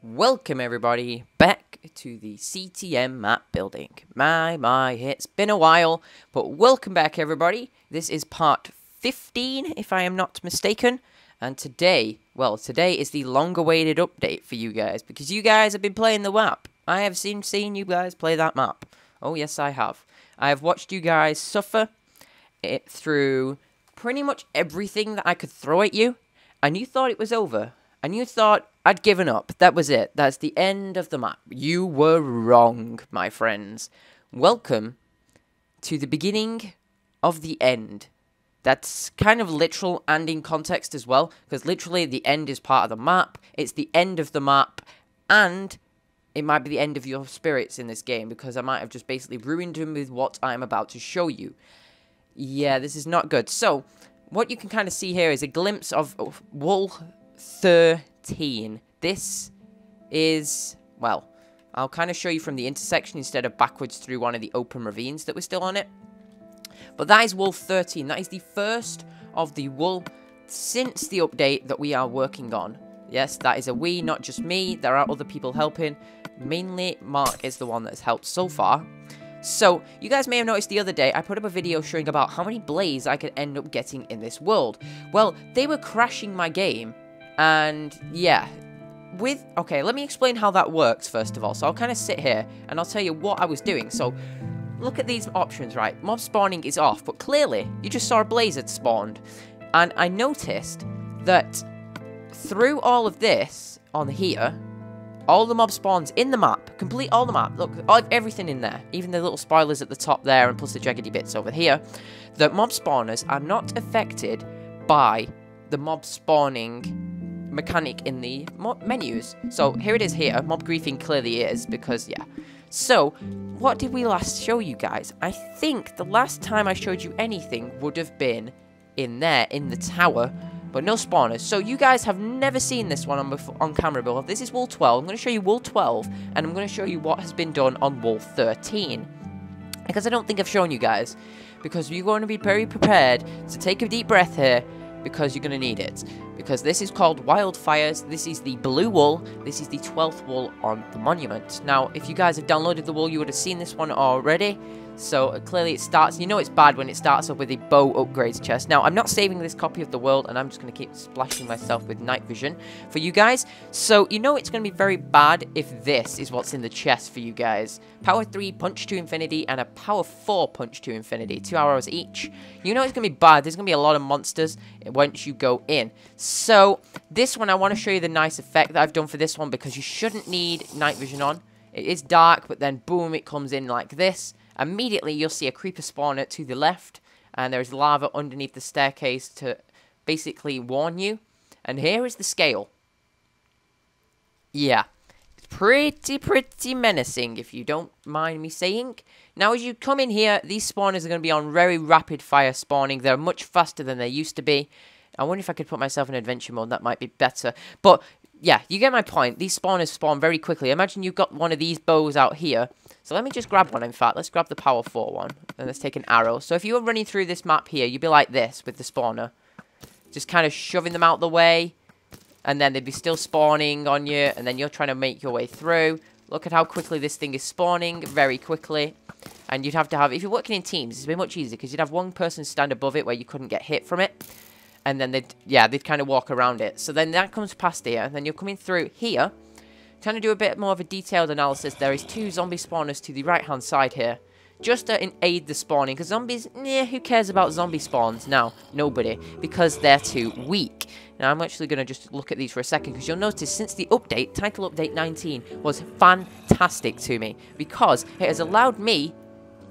Welcome everybody back to the CTM map building. My, it's been a while, but welcome back everybody. This is part 15, if I am not mistaken. And today is the long-awaited update for you guys, because you guys have been playing the map. I have seen you guys play that map. Oh yes, I have. I have watched you guys suffer it through pretty much everything that I could throw at you, and you thought it was over. And you thought I'd given up. That was it. That's the end of the map. You were wrong, my friends. Welcome to the beginning of the end. That's kind of literal and in context as well, because literally the end is part of the map. It's the end of the map, and it might be the end of your spirits in this game, because I might have just basically ruined them with what I'm about to show you. Yeah, this is not good. So, what you can kind of see here is a glimpse of Wool 13. This is, well, I'll kind of show you from the intersection instead of backwards through one of the open ravines that were still on it. But that is Wool 13. That is the first of the wool since the update that we are working on. Yes, that is a we, not just me. There are other people helping. Mainly, Mark is the one that has helped so far. So, you guys may have noticed the other day, I put up a video showing about how many blaze I could end up getting in this world. Well, they were crashing my game. And, yeah, okay, let me explain how that works, first of all. So, I'll kind of sit here, and I'll tell you what I was doing. So, look at these options, right? Mob spawning is off, but clearly, you just saw a blaze had spawned. And I noticed that through all of this, on here, all the mob spawns in the map, complete all the map, look, everything in there, even the little spoilers at the top there, and plus the jaggedy bits over here, the mob spawners are not affected by the mob spawning mechanic in the menus. So here it is here. Mob griefing clearly is, because yeah. So what did we last show you guys? I think the last time I showed you anything would have been in there, in the tower, but no spawners. So you guys have never seen this one on camera before. This is Wool 12. I'm going to show you Wool 12, and I'm going to show you what has been done on Wool 13. Because I don't think I've shown you guys, because you're going to be very prepared to take a deep breath here, because you're going to need it. Because this is called Wildfires, this is the blue wool, this is the 12th wool on the monument. Now, if you guys have downloaded the wool, you would have seen this one already. So, clearly it starts, you know it's bad when it starts up with a bow upgrades chest. Now, I'm not saving this copy of the world, and I'm just going to keep splashing myself with night vision for you guys. So, you know it's going to be very bad if this is what's in the chest for you guys. Power 3 punch to infinity, and a power 4 punch to infinity, 2 arrows each. You know it's going to be bad, there's going to be a lot of monsters once you go in. So, this one, I want to show you the nice effect that I've done for this one, because you shouldn't need night vision on. It is dark, but then boom, it comes in like this. Immediately, you'll see a creeper spawner to the left, and there's lava underneath the staircase to basically warn you. And here is the scale. Yeah, it's pretty menacing, if you don't mind me saying. Now, as you come in here, these spawners are going to be on very rapid fire spawning. They're much faster than they used to be. I wonder if I could put myself in adventure mode. That might be better. But, yeah, you get my point. These spawners spawn very quickly. Imagine you've got one of these bows out here. So let me just grab one, in fact. Let's grab the power 4 one. And let's take an arrow. So if you were running through this map here, you'd be like this with the spawner. Just kind of shoving them out the way. And then they'd be still spawning on you. And then you're trying to make your way through. Look at how quickly this thing is spawning. Very quickly. And you'd have to have... If you're working in teams, it'd be much easier. Because you'd have one person stand above it where you couldn't get hit from it. And then they'd kind of walk around it. So then that comes past here. And then you're coming through here. Trying to do a bit more of a detailed analysis. There is 2 zombie spawners to the right hand side here, just to aid the spawning, because zombies, who cares about zombie spawns now? Nobody, because they're too weak. Now I'm actually going to just look at these for a second, because you'll notice since the update, title update 19 was fantastic to me, because it has allowed me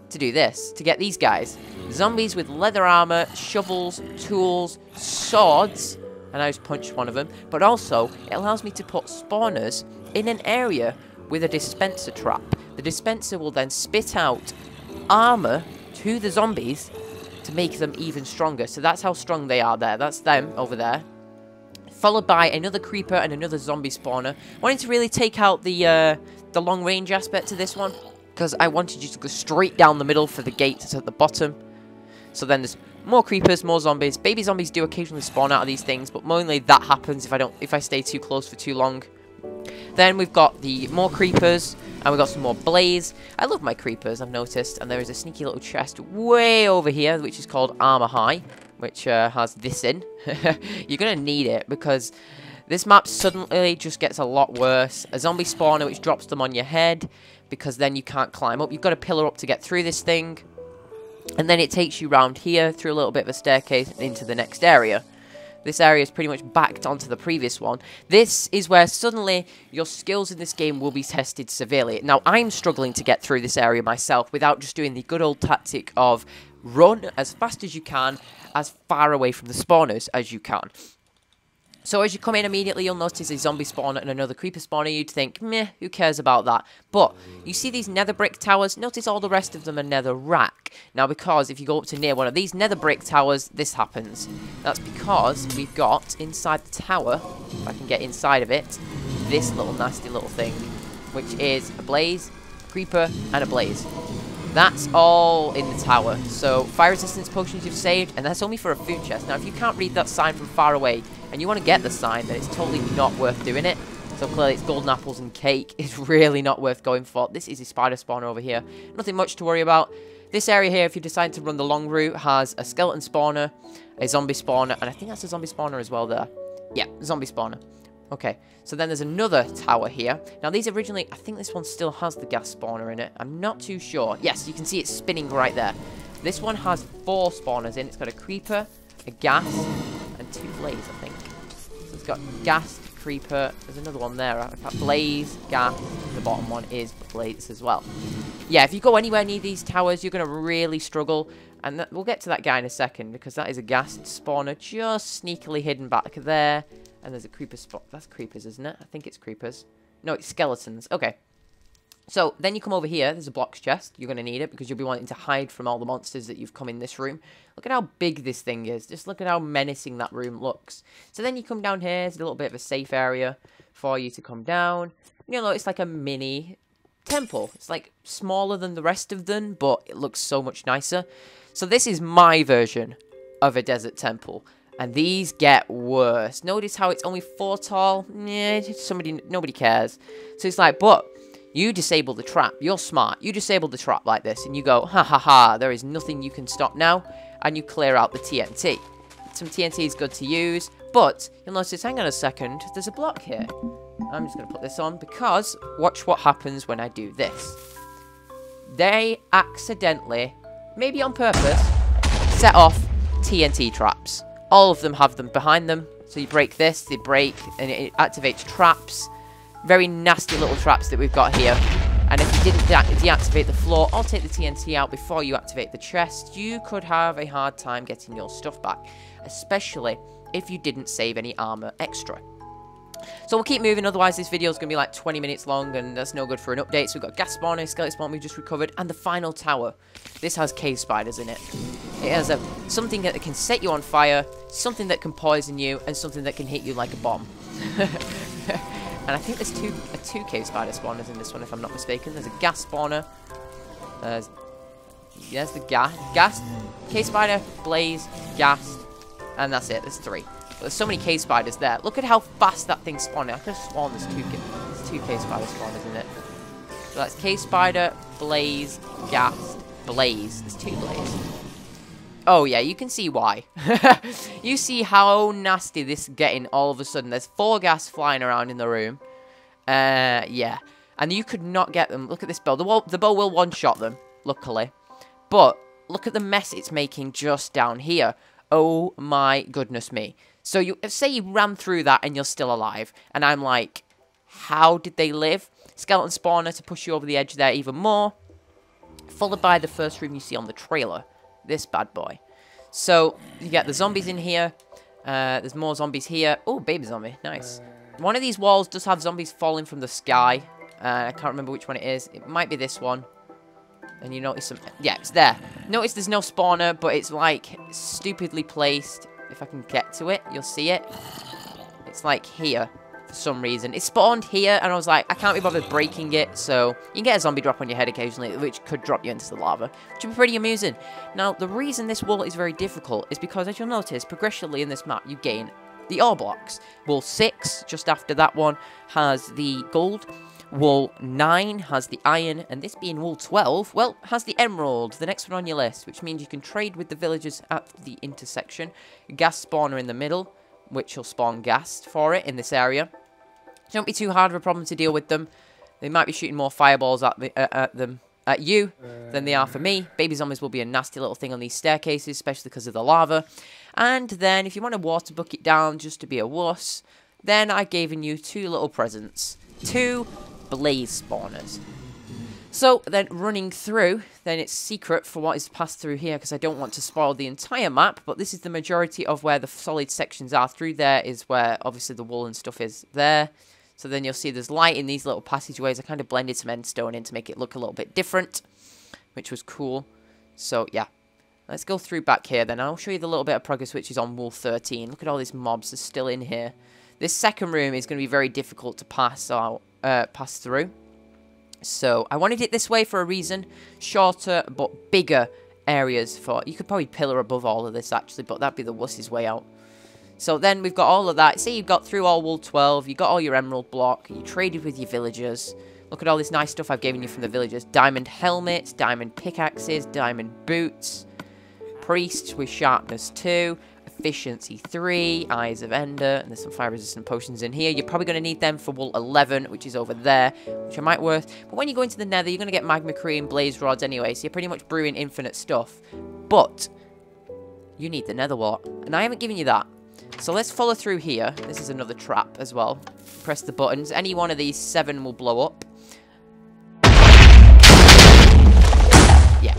to do this, to get these guys, zombies with leather armor, shovels, tools, swords, and I just punched one of them, but also it allows me to put spawners in an area with a dispenser trap. The dispenser will then spit out armor to the zombies to make them even stronger. So that's how strong they are there. That's them over there. Followed by another creeper and another zombie spawner. Wanting to really take out the long range aspect to this one, because I wanted you to go straight down the middle for the gates at the bottom. So then there's more creepers, more zombies. Baby zombies do occasionally spawn out of these things, but mainly that happens if I stay too close for too long. Then we've got the more creepers, and we've got some more blaze. I love my creepers, I've noticed, and there is a sneaky little chest way over here, which is called Armor High, which has this in. You're going to need it, because this map suddenly just gets a lot worse. A zombie spawner which drops them on your head, because then you can't climb up. You've got to pillar up to get through this thing. And then it takes you round here, through a little bit of a staircase, into the next area. This area is pretty much backed onto the previous one. This is where suddenly your skills in this game will be tested severely. Now, I'm struggling to get through this area myself without just doing the good old tactic of run as fast as you can, as far away from the spawners as you can. So as you come in immediately, you'll notice a zombie spawner and another creeper spawner. You'd think, meh, who cares about that? But you see these nether brick towers? Notice all the rest of them are nether rack. Now, because if you go up to near one of these nether brick towers, this happens. That's because we've got inside the tower, if I can get inside of it, this little nasty little thing, which is a blaze, creeper, and a blaze. That's all in the tower. So, fire resistance potions you've saved, and that's only for a food chest. Now, if you can't read that sign from far away, and you want to get the sign, then it's totally not worth doing it. So clearly it's golden apples and cake. It's really not worth going for. This is a spider spawner over here. Nothing much to worry about. This area here, if you decide to run the long route, has a skeleton spawner, a zombie spawner, and I think that's a zombie spawner as well there. Yeah, zombie spawner. Okay, so then there's another tower here. Now these originally, I think this one still has the gas spawner in it. I'm not too sure. Yes, you can see it spinning right there. This one has 4 spawners in. It's got a creeper, a gas, and 2 blaze, I think. So it's got gas, creeper. There's another one there. I've got blaze, gas. The bottom one is blaze as well. Yeah, if you go anywhere near these towers, you're going to really struggle. And we'll get to that guy in a second, because that is a gas spawner just sneakily hidden back there. And there's a creeper spot. That's creepers, isn't it? I think it's creepers. No, it's skeletons. Okay. So, then you come over here. There's a blocks chest. You're going to need it because you'll be wanting to hide from all the monsters that you've come in this room. Look at how big this thing is. Just look at how menacing that room looks. So, then you come down here. There's a little bit of a safe area for you to come down. You know, it's like a mini temple. It's like smaller than the rest of them, but it looks so much nicer. So, this is my version of a desert temple. And these get worse. Notice how it's only 4 tall. Yeah, nobody cares. So it's like, but you disable the trap. You're smart. You disable the trap like this, and you go, ha ha ha, there is nothing you can stop now. And you clear out the TNT. Some TNT is good to use, but you'll notice, hang on a second, there's a block here. I'm just going to put this on, because watch what happens when I do this. They accidentally, maybe on purpose, set off TNT traps. All of them have them behind them. So you break this, they break, and it activates traps. Very nasty little traps that we've got here. And if you didn't deactivate the floor or take the TNT out before you activate the chest, you could have a hard time getting your stuff back. Especially if you didn't save any armor extra. So we'll keep moving, otherwise this video is going to be like 20 minutes long, and that's no good for an update. So we've got gas spawner, skeleton spawn we've just recovered, and the final tower. This has cave spiders in it. It has something that can set you on fire, something that can poison you, and something that can hit you like a bomb. And I think there's two cave spider spawners in this one, if I'm not mistaken. There's a gas spawner. There's the gas, cave spider, blaze, gas, and that's it. There's 3. There's so many cave spiders there. Look at how fast that thing's spawning. I could have sworn there's 2 cave spider spawners in it. So that's cave spider, blaze, gas, blaze. There's 2 blaze. Oh yeah, you can see why. You see how nasty this is getting all of a sudden. There's 4 gas flying around in the room. Yeah. And you could not get them. Look at this bow. The bow will one-shot them, luckily. But look at the mess it's making just down here. Oh my goodness me. So you say you ran through that and you're still alive. And I'm like, how did they live? Skeleton spawner to push you over the edge there even more. Followed by the first room you see on the trailer. This bad boy. So you get the zombies in here. There's more zombies here. Oh, baby zombie. Nice. One of these walls does have zombies falling from the sky. I can't remember which one it is. It might be this one. And you notice some... Yeah, it's there. Notice there's no spawner, but it's like stupidly placed. If I can get to it, you'll see it. It's like here for some reason. It spawned here, and I was like, I can't be bothered breaking it. So you can get a zombie drop on your head occasionally, which could drop you into the lava, which would be pretty amusing. Now, the reason this wall is very difficult is because, as you'll notice, progressively in this map, you gain the ore blocks. Wool 6, just after that one, has the gold. Wool 9 has the iron, and this being wool 12, well, has the emerald, the next one on your list, which means you can trade with the villagers at the intersection. Gas spawner in the middle, which will spawn gas for it in this area. Don't be too hard of a problem to deal with them. They might be shooting more fireballs at you than they are for me. Baby zombies will be a nasty little thing on these staircases, especially because of the lava. And then, if you want a water bucket down just to be a wuss, then I've given you 2 little presents. 2 blaze spawners. So then running through, then it's secret for what is passed through here because I don't want to spoil the entire map, but this is the majority of where the solid sections are. Through there is where obviously the wool and stuff is there. So then you'll see there's light in these little passageways. I kind of blended some endstone in to make it look a little bit different, which was cool. So yeah, let's go through back here then. I'll show you the little bit of progress which is on wool 13. Look at all these mobs that are still in here. This second room is going to be very difficult to pass through. So I wanted it this way for a reason. Shorter but bigger areas for... You could probably pillar above all of this actually, but that'd be the wuss's way out. So then we've got all of that. See, you've got through all wool 12. You got all your emerald block. You traded with your villagers. Look at all this nice stuff I've given you from the villagers. Diamond helmets, diamond pickaxes, diamond boots. Priests with sharpness 2. Efficiency 3, Eyes of Ender, and there's some fire-resistant potions in here. You're probably going to need them for wool 11, which is over there, which I might worth. But when you go into the nether, you're going to get magma cream, blaze rods anyway, so you're pretty much brewing infinite stuff. But you need the nether wart, and I haven't given you that. So let's follow through here. This is another trap as well. Press the buttons. Any one of these 7 will blow up. Yeah.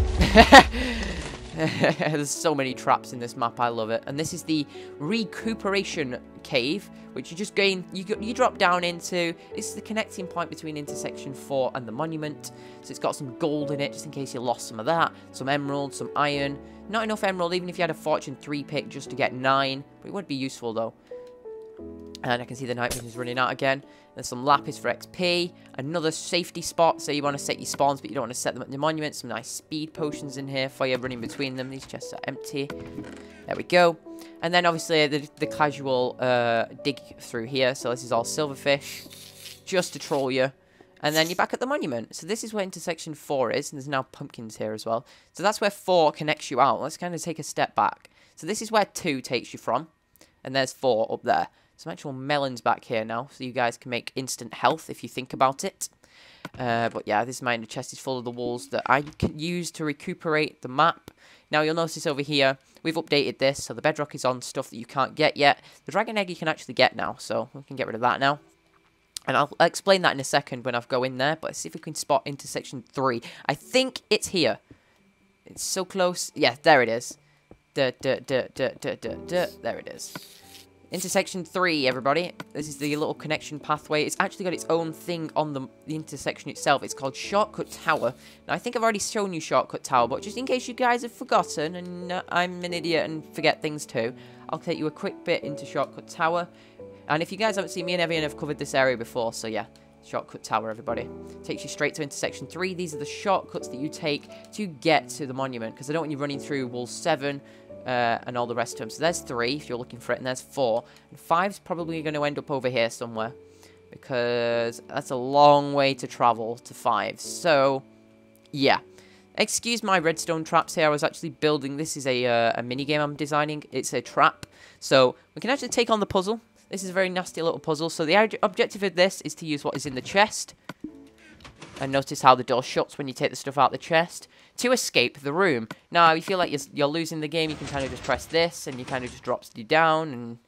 There's so many traps in this map, I love it. And this is the recuperation cave, which you just gain, you drop down into. This is the connecting point between intersection 4 and the monument. So it's got some gold in it, just in case you lost some of that. Some emerald, some iron. Not enough emerald, even if you had a fortune 3 pick just to get 9. But it would be useful though. And I can see the night vision is running out again. There's some lapis for XP. Another safety spot. So you want to set your spawns, but you don't want to set them at the monument. Some nice speed potions in here for you running between them. These chests are empty. There we go. And then obviously the casual dig through here. So this is all silverfish. Just to troll you. And then you're back at the monument. So this is where intersection 4 is. And there's now pumpkins here as well. So that's where 4 connects you out. Let's kind of take a step back. So this is where 2 takes you from. And there's 4 up there. Some actual melons back here now, so you guys can make instant health if you think about it. But yeah, this miner chest is full of the wools that I can use to recuperate the map. Now you'll notice over here, we've updated this, so the bedrock is on stuff that you can't get yet. The dragon egg you can actually get now, so we can get rid of that now. And I'll explain that in a second when I go in there, but let's see if we can spot intersection 3. I think it's here. It's so close. Yeah, there it is. There it is. Intersection 3, everybody. This is the little connection pathway. It's actually got its own thing on the intersection itself. It's called Shortcut Tower. Now, I think I've already shown you Shortcut Tower, but just in case you guys have forgotten, and I'm an idiot and forget things too, I'll take you a quick bit into Shortcut Tower. And if you guys haven't seen, me and Evian have covered this area before, so yeah. Shortcut Tower, everybody. Takes you straight to intersection 3. These are the shortcuts that you take to get to the monument, because I don't want you running through wall 7, and all the rest of them. So there's 3 if you're looking for it, and there's 4. And 5's probably going to end up over here somewhere, because that's a long way to travel to 5. So, yeah. Excuse my redstone traps here. I was actually building... This is a mini-game I'm designing. It's a trap. So, we can actually take on the puzzle. This is a very nasty little puzzle. So, the objective of this is to use what is in the chest. And notice how the door shuts when you take the stuff out of the chest. To escape the room. Now, if you feel like you're losing the game, you can kind of just press this, and you kind of just drops you down, and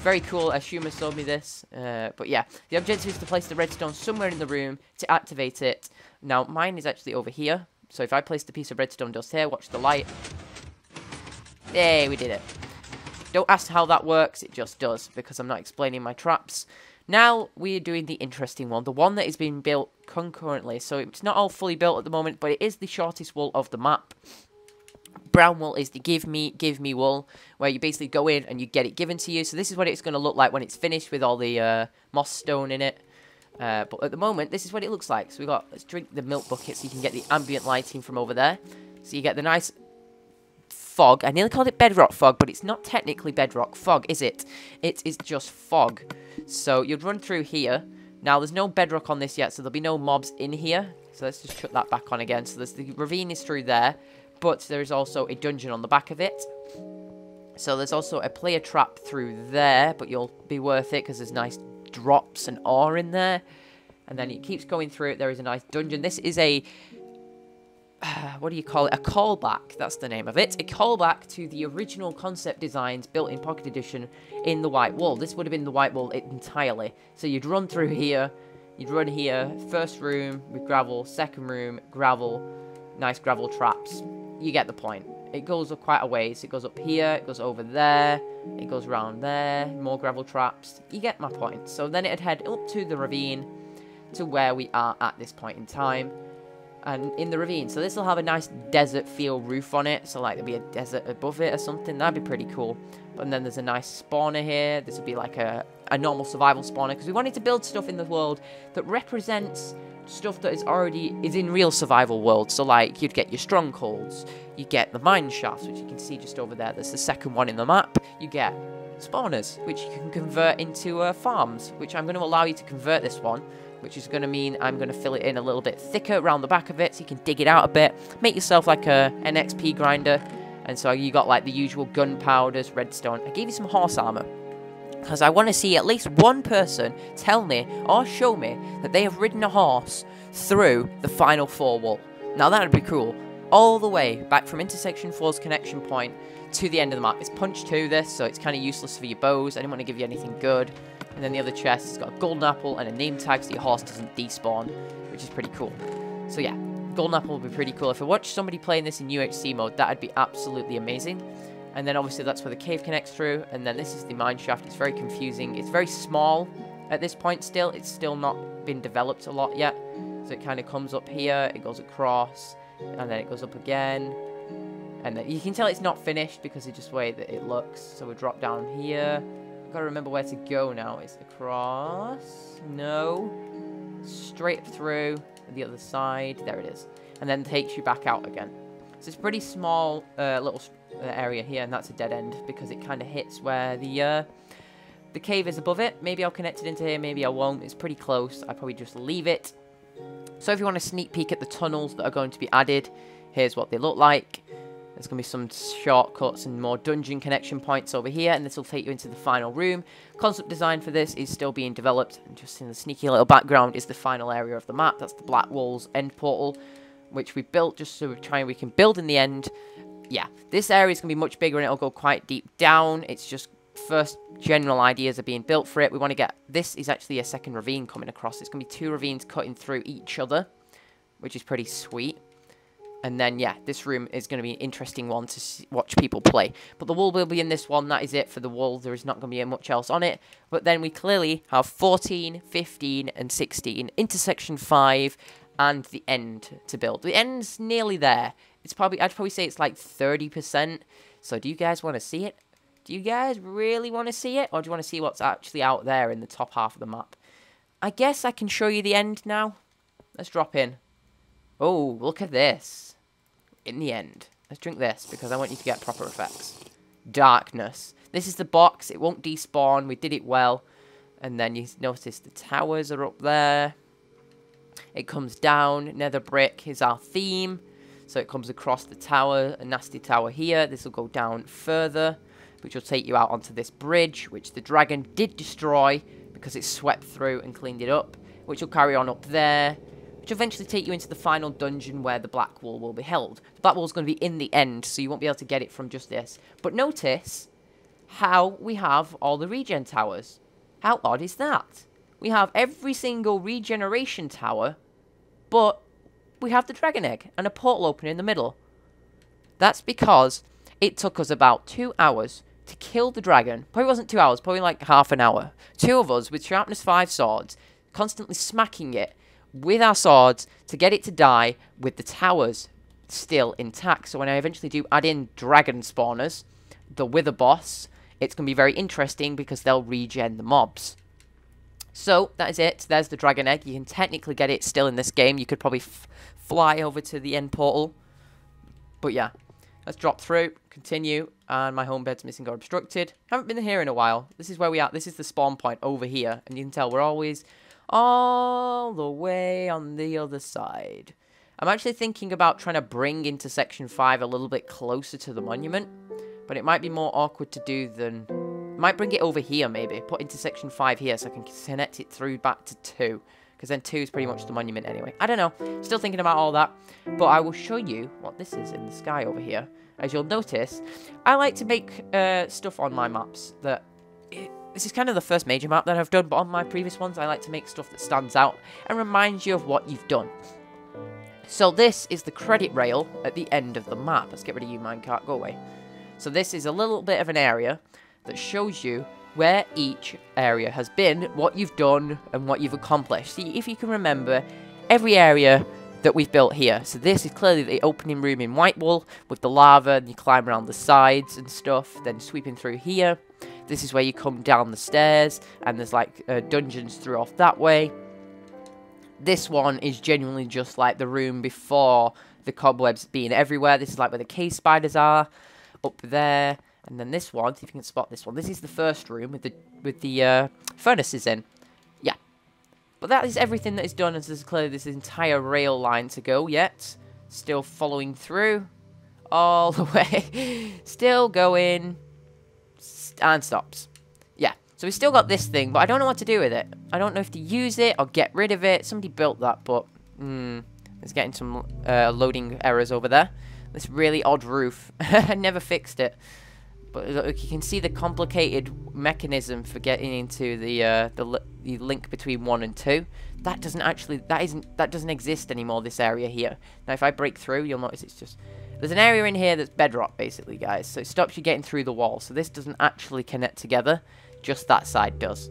very cool. Ashuma showed me this, but yeah, the objective is to place the redstone somewhere in the room to activate it. Now, mine is actually over here, so if I place the piece of redstone just here, watch the light. There, we did it. Don't ask how that works, it just does, because I'm not explaining my traps. Now, we're doing the interesting one, the one that is being built concurrently. So, it's not all fully built at the moment, but it is the shortest wool of the map. Brown wool is the give me wool, where you basically go in and you get it given to you. So, this is what it's going to look like when it's finished with all the moss stone in it. But at the moment, this is what it looks like. So, let's drink the milk bucket so you can get the ambient lighting from over there. So, you get the nice fog. I nearly called it bedrock fog, but it's not technically bedrock fog, is it? It is just fog. So you'd run through here. Now, there's no bedrock on this yet, so there'll be no mobs in here. So let's just shut that back on again. So there's the ravine is through there, but there is also a dungeon on the back of it. So there's also a player trap through there, but you'll be worth it because there's nice drops and ore in there. And then it keeps going through it. There is a nice dungeon. This is a... what do you call it? A callback. That's the name of it. A callback to the original concept designs built in Pocket Edition in the White Wall. This would have been the White Wall entirely. So you'd run through here. You'd run here. First room with gravel. Second room, gravel. Nice gravel traps. You get the point. It goes up quite a ways. It goes up here. It goes over there. It goes around there. More gravel traps. You get my point. So then it'd head up to the ravine to where we are at this point in time. And in the ravine, so this will have a nice desert feel roof on it, so like there'll be a desert above it or something. That'd be pretty cool. But then there's a nice spawner here. This would be like a normal survival spawner, because we wanted to build stuff in the world that represents stuff that is in real survival worlds. So like you'd get your strongholds, you get the mine shafts, which you can see just over there. There's the second one in the map. You get spawners, which you can convert into farms, which I'm going to allow you to convert this one, which is going to mean I'm going to fill it in a little bit thicker around the back of it, so you can dig it out a bit, make yourself like an XP grinder. And so you got like the usual gunpowders, redstone. I gave you some horse armor, because I want to see at least one person tell me or show me that they have ridden a horse through the final 4 wall. Now that would be cool. All the way back from intersection 4's connection point to the end of the map. It's punch 2 this, so it's kind of useless for your bows. I didn't want to give you anything good. And then the other chest has got a golden apple and a name tag, so your horse doesn't despawn, which is pretty cool. So yeah, golden apple would be pretty cool. If I watched somebody playing this in UHC mode, that would be absolutely amazing. And then obviously that's where the cave connects through. And then this is the mine shaft. It's very confusing. It's very small at this point still. It's still not been developed a lot yet. So it kind of comes up here, it goes across, and then it goes up again. And then you can tell it's not finished because of just the way that it looks. So we drop down here. Gotta remember where to go now. It's across. No. Straight through the other side. There it is. And then takes you back out again. So it's a pretty small little area here, and that's a dead end because it kind of hits where the cave is above it. Maybe I'll connect it into here, maybe I won't. It's pretty close. I'll probably just leave it. So if you want a sneak peek at the tunnels that are going to be added, here's what they look like. There's going to be some shortcuts and more dungeon connection points over here, and this will take you into the final room. Concept design for this is still being developed, and just in the sneaky little background is the final area of the map. That's the Black Walls end portal, which we built just so we can build in the end. Yeah, this area is going to be much bigger, and it'll go quite deep down. It's just first general ideas are being built for it. We want to get... This is actually a second ravine coming across. It's going to be 2 ravines cutting through each other, which is pretty sweet. And then, yeah, this room is going to be an interesting one to watch people play. But the wall will be in this one. That is it for the wall. There is not going to be much else on it. But then we clearly have 14, 15, and 16. Intersection 5 and the end to build. The end's nearly there. I'd probably say it's like 30%. So do you guys want to see it? Do you guys really want to see it? Or do you want to see what's actually out there in the top half of the map? I guess I can show you the end now. Let's drop in. Oh, look at this. In the end. Let's drink this, because I want you to get proper effects. Darkness. This is the box. It won't despawn. We did it well. And then you notice the towers are up there. It comes down. Nether brick is our theme. So it comes across the tower. A nasty tower here. This will go down further, which will take you out onto this bridge, which the dragon did destroy because it swept through and cleaned it up, which will carry on up there, which will eventually take you into the final dungeon where the Black Wall will be held. The Black Wall is going to be in the end, so you won't be able to get it from just this. But notice how we have all the regen towers. How odd is that? We have every single regeneration tower, but we have the dragon egg and a portal opening in the middle. That's because it took us about 2 hours to kill the dragon. Probably wasn't 2 hours, probably like half an hour. 2 of us with sharpness 5 swords, constantly smacking it with our swords to get it to die with the towers still intact. So when I eventually do add in dragon spawners, the wither boss, it's going to be very interesting because they'll regen the mobs. So that is it. There's the dragon egg. You can technically get it still in this game. You could probably fly over to the end portal. But yeah, Let's drop through, continue, and my home bed's missing or obstructed. Haven't been here in a while. This is where we are. This is the spawn point over here, and you can tell we're always all the way on the other side. I'm actually thinking about trying to bring into section 5 a little bit closer to the monument, but it might be more awkward to do than... Might bring it over here, maybe. Put into section 5 here so I can connect it through back to 2. Because then 2 is pretty much the monument anyway. I don't know. Still thinking about all that. But I will show you what this is in the sky over here. As you'll notice, I like to make stuff on my maps that... This is kind of the first major map that I've done, but on my previous ones, I like to make stuff that stands out and reminds you of what you've done. So this is the credit rail at the end of the map. Let's get rid of you, minecart. Go away. So this is a little bit of an area that shows you where each area has been, what you've done, and what you've accomplished. See, if you can remember every area that we've built here. So this is clearly the opening room in Whitewall with the lava, and you climb around the sides and stuff, then sweeping through here. This is where you come down the stairs, and there's like dungeons through off that way. This one is genuinely just like the room before the cobwebs being everywhere. This is like where the cave spiders are, up there. And then this one, see if you can spot this one. This is the first room with the furnaces in. Yeah. But that is everything that is done, as there's clearly this entire rail line to go yet. Still following through. All the way. Still going. And stops. Yeah. So we've still got this thing, but I don't know what to do with it. I don't know if to use it or get rid of it. Somebody built that, but... it's getting some loading errors over there. This really odd roof. I never fixed it. But look, you can see the complicated mechanism for getting into the link between 1 and 2. That doesn't exist anymore. This area here. Now, if I break through, you'll notice it's just there's an area in here that's bedrock, basically, guys. So it stops you getting through the wall. So this doesn't actually connect together. Just that side does.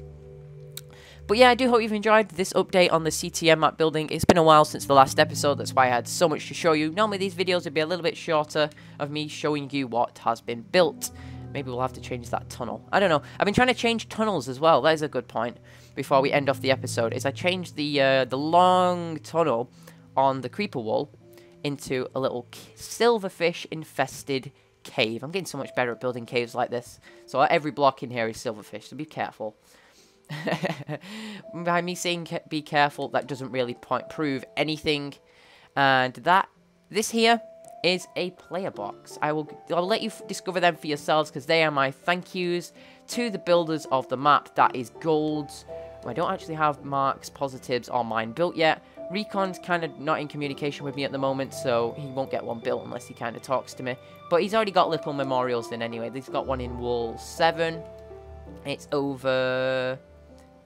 But yeah, I do hope you've enjoyed this update on the CTM map building. It's been a while since the last episode, that's why I had so much to show you. Normally these videos would be a little bit shorter of me showing you what has been built. Maybe we'll have to change that tunnel. I don't know. I've been trying to change tunnels as well. That is a good point. Before we end off the episode, is I changed the long tunnel on the creeper wall into a little silverfish-infested cave. I'm getting so much better at building caves like this. So every block in here is silverfish, so be careful. By me saying be careful, that doesn't really prove anything. And this here is a player box. I'll let you discover them for yourselves, because they are my thank yous to the builders of the map. That is Gold's. I don't actually have Mark's, Positives, or mine built yet. Recon's kind of not in communication with me at the moment, so he won't get one built unless he kind of talks to me. But he's already got little memorials in anyway. He's got one in Wall 7. It's over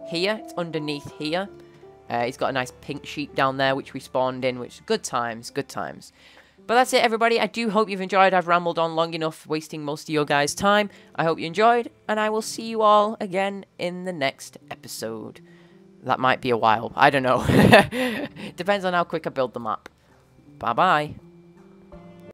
here. It's underneath here. He's got a nice pink sheep down there, which we spawned in, which good times, good times. But that's it, everybody. I do hope you've enjoyed. I've rambled on long enough, wasting most of your guys' time. I hope you enjoyed, and I will see you all again in the next episode. That might be a while. I don't know. Depends on how quick I build the map. Bye-bye.